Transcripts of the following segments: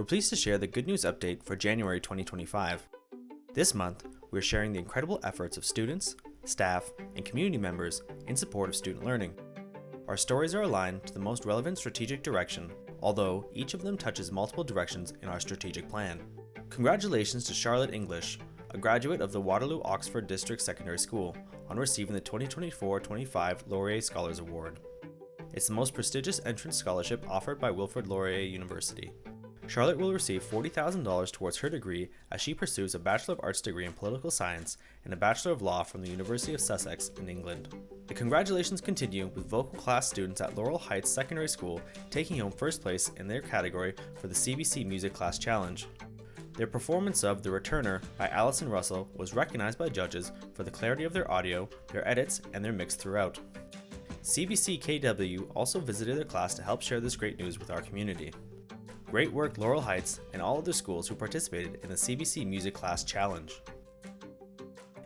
We're pleased to share the good news update for January 2025. This month, we're sharing the incredible efforts of students, staff, and community members in support of student learning. Our stories are aligned to the most relevant strategic direction, although each of them touches multiple directions in our strategic plan. Congratulations to Charlotte English, a graduate of the Waterloo Oxford District Secondary School, on receiving the 2024-25 Laurier Scholars Award. It's the most prestigious entrance scholarship offered by Wilfrid Laurier University. Charlotte will receive $40,000 towards her degree as she pursues a Bachelor of Arts degree in Political Science and a Bachelor of Law from the University of Sussex in England. The congratulations continue with vocal class students at Laurel Heights Secondary School taking home first place in their category for the CBC Music Class Challenge. Their performance of The Returner by Alison Russell was recognized by judges for the clarity of their audio, their edits, and their mix throughout. CBC KW also visited their class to help share this great news with our community. Great work, Laurel Heights and all other schools who participated in the CBC Music Class Challenge.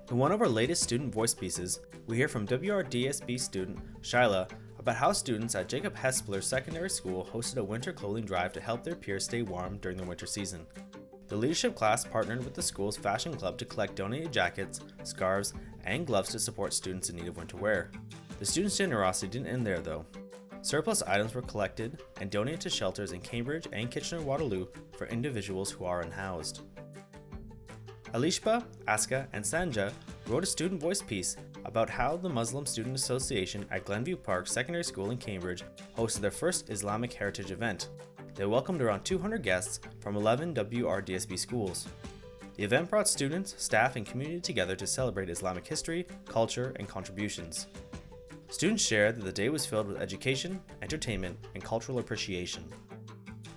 In one of our latest student voice pieces, we hear from WRDSB student Shyla about how students at Jacob Hespeler Secondary School hosted a winter clothing drive to help their peers stay warm during the winter season. The leadership class partnered with the school's fashion club to collect donated jackets, scarves, and gloves to support students in need of winter wear. The students' generosity didn't end there though. Surplus items were collected and donated to shelters in Cambridge and Kitchener-Waterloo for individuals who are unhoused. Alishba, Aska, and Sanja wrote a student voice piece about how the Muslim Student Association at Glenview Park Secondary School in Cambridge hosted their first Islamic Heritage event. They welcomed around 200 guests from 11 WRDSB schools. The event brought students, staff, and community together to celebrate Islamic history, culture, and contributions. Students shared that the day was filled with education, entertainment, and cultural appreciation.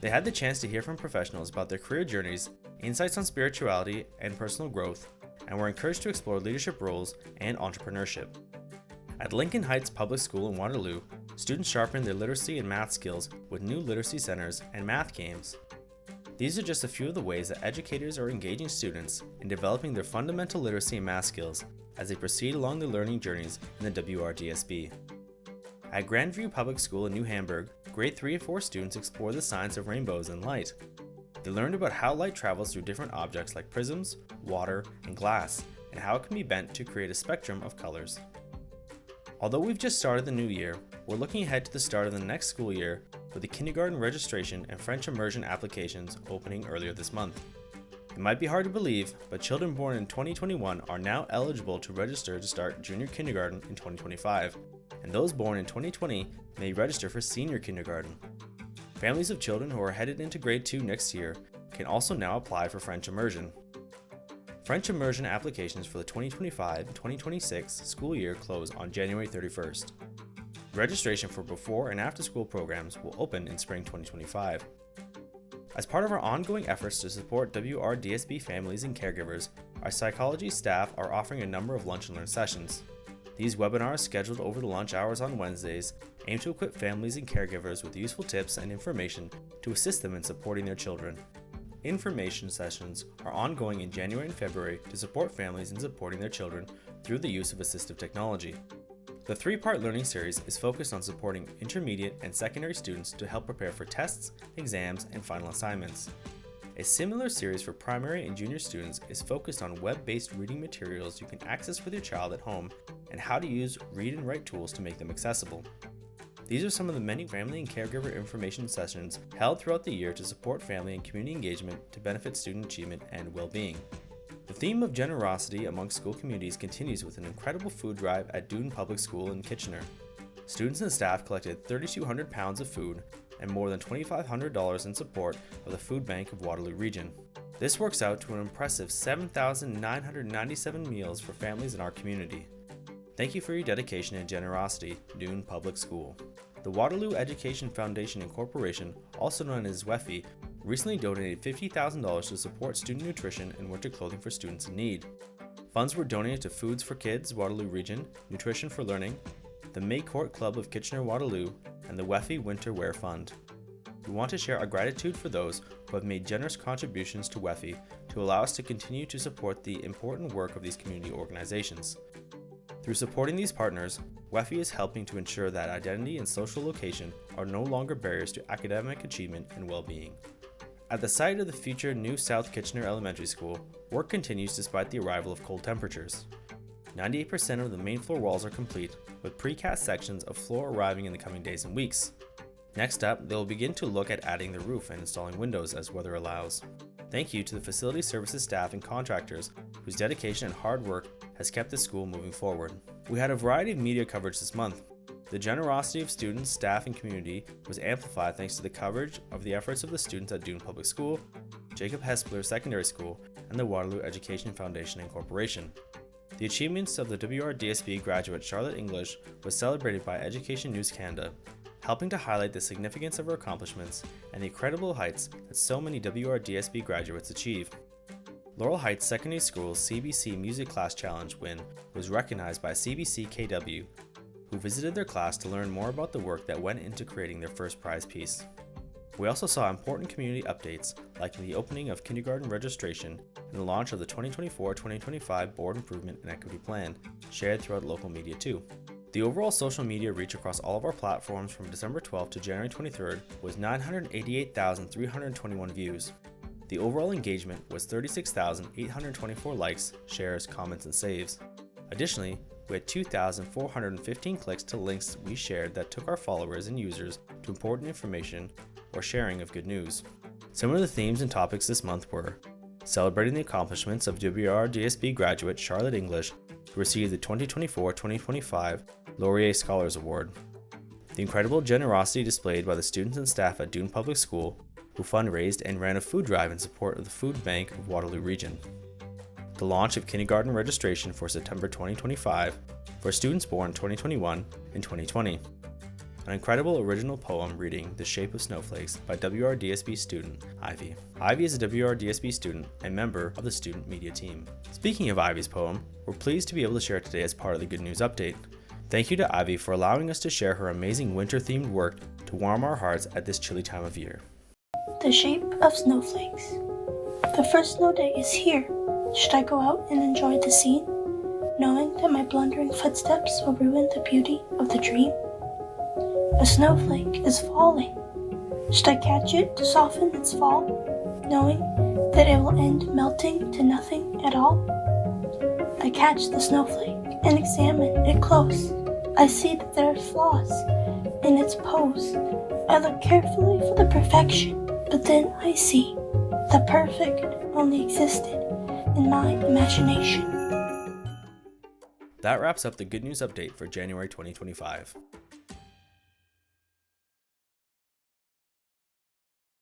They had the chance to hear from professionals about their career journeys, insights on spirituality and personal growth, and were encouraged to explore leadership roles and entrepreneurship. At Lincoln Heights Public School in Waterloo, students sharpened their literacy and math skills with new literacy centers and math games. These are just a few of the ways that educators are engaging students in developing their fundamental literacy and math skills as they proceed along their learning journeys in the WRDSB. At Grandview Public School in New Hamburg, grade 3 and 4 students explored the science of rainbows and light. They learned about how light travels through different objects like prisms, water, and glass, and how it can be bent to create a spectrum of colors. Although we've just started the new year, we're looking ahead to the start of the next school year with the kindergarten registration and French immersion applications opening earlier this month. It might be hard to believe, but children born in 2021 are now eligible to register to start junior kindergarten in 2025, and those born in 2020 may register for senior kindergarten. Families of children who are headed into grade 2 next year can also now apply for French immersion. French immersion applications for the 2025-2026 school year close on January 31st. Registration for before and after school programs will open in spring 2025. As part of our ongoing efforts to support WRDSB families and caregivers, our psychology staff are offering a number of lunch and learn sessions. These webinars, scheduled over the lunch hours on Wednesdays, aim to equip families and caregivers with useful tips and information to assist them in supporting their children. Information sessions are ongoing in January and February to support families in supporting their children through the use of assistive technology. The 3-part learning series is focused on supporting intermediate and secondary students to help prepare for tests, exams, and final assignments. A similar series for primary and junior students is focused on web-based reading materials you can access with your child at home and how to use read and write tools to make them accessible. These are some of the many family and caregiver information sessions held throughout the year to support family and community engagement to benefit student achievement and well-being. The theme of generosity among school communities continues with an incredible food drive at Doon Public School in Kitchener. Students and staff collected 3,200 pounds of food and more than $2,500 in support of the Food Bank of Waterloo Region. This works out to an impressive 7,997 meals for families in our community. Thank you for your dedication and generosity, Doon Public School. The Waterloo Education Foundation Incorporation, also known as WEFI, recently donated $50,000 to support student nutrition and winter clothing for students in need. Funds were donated to Foods for Kids Waterloo Region, Nutrition for Learning, the May Court Club of Kitchener-Waterloo, and the WEFI Winter Wear Fund. We want to share our gratitude for those who have made generous contributions to WEFI to allow us to continue to support the important work of these community organizations. Through supporting these partners, WEFI is helping to ensure that identity and social location are no longer barriers to academic achievement and well-being. At the site of the future new South Kitchener Elementary School, work continues despite the arrival of cold temperatures. 98% of the main floor walls are complete, with precast sections of floor arriving in the coming days and weeks. Next up, they will begin to look at adding the roof and installing windows as weather allows. Thank you to the facility services staff and contractors whose dedication and hard work has kept the school moving forward. We had a variety of media coverage this month. The generosity of students, staff, and community was amplified thanks to the coverage of the efforts of the students at Doon Public School, Jacob Hespeler Secondary School, and the Waterloo Education Foundation and Corporation. The achievements of the WRDSB graduate Charlotte English was celebrated by Education News Canada, helping to highlight the significance of her accomplishments and the incredible heights that so many WRDSB graduates achieve. Laurel Heights Secondary School's CBC Music Class Challenge win was recognized by CBC KW, who visited their class to learn more about the work that went into creating their first prize piece. We also saw important community updates like the opening of kindergarten registration and the launch of the 2024-2025 Board Improvement and Equity Plan, shared throughout local media too. The overall social media reach across all of our platforms from December 12th to January 23rd was 988,321 views. The overall engagement was 36,824 likes, shares, comments, and saves. Additionally, we had 2,415 clicks to links we shared that took our followers and users to important information or sharing of good news. Some of the themes and topics this month were celebrating the accomplishments of WRDSB graduate Charlotte English, who received the 2024-2025 Laurier Scholars Award, the incredible generosity displayed by the students and staff at Doon Public School, who fundraised and ran a food drive in support of the Food Bank of Waterloo Region, the launch of kindergarten registration for September 2025 for students born 2021 and 2020. An incredible original poem reading The Shape of Snowflakes by WRDSB student Ivy. Ivy is a WRDSB student and member of the student media team. Speaking of Ivy's poem, we're pleased to be able to share it today as part of the Good News Update. Thank you to Ivy for allowing us to share her amazing winter-themed work to warm our hearts at this chilly time of year. The shape of snowflakes. The first snow day is here. Should I go out and enjoy the scene, knowing that my blundering footsteps will ruin the beauty of the dream? A snowflake is falling. Should I catch it to soften its fall, knowing that it will end melting to nothing at all? I catch the snowflake and examine it close. I see that there are flaws in its pose. I look carefully for the perfection, but then I see the perfect only existed in my imagination. That wraps up the Good News Update for January 2025.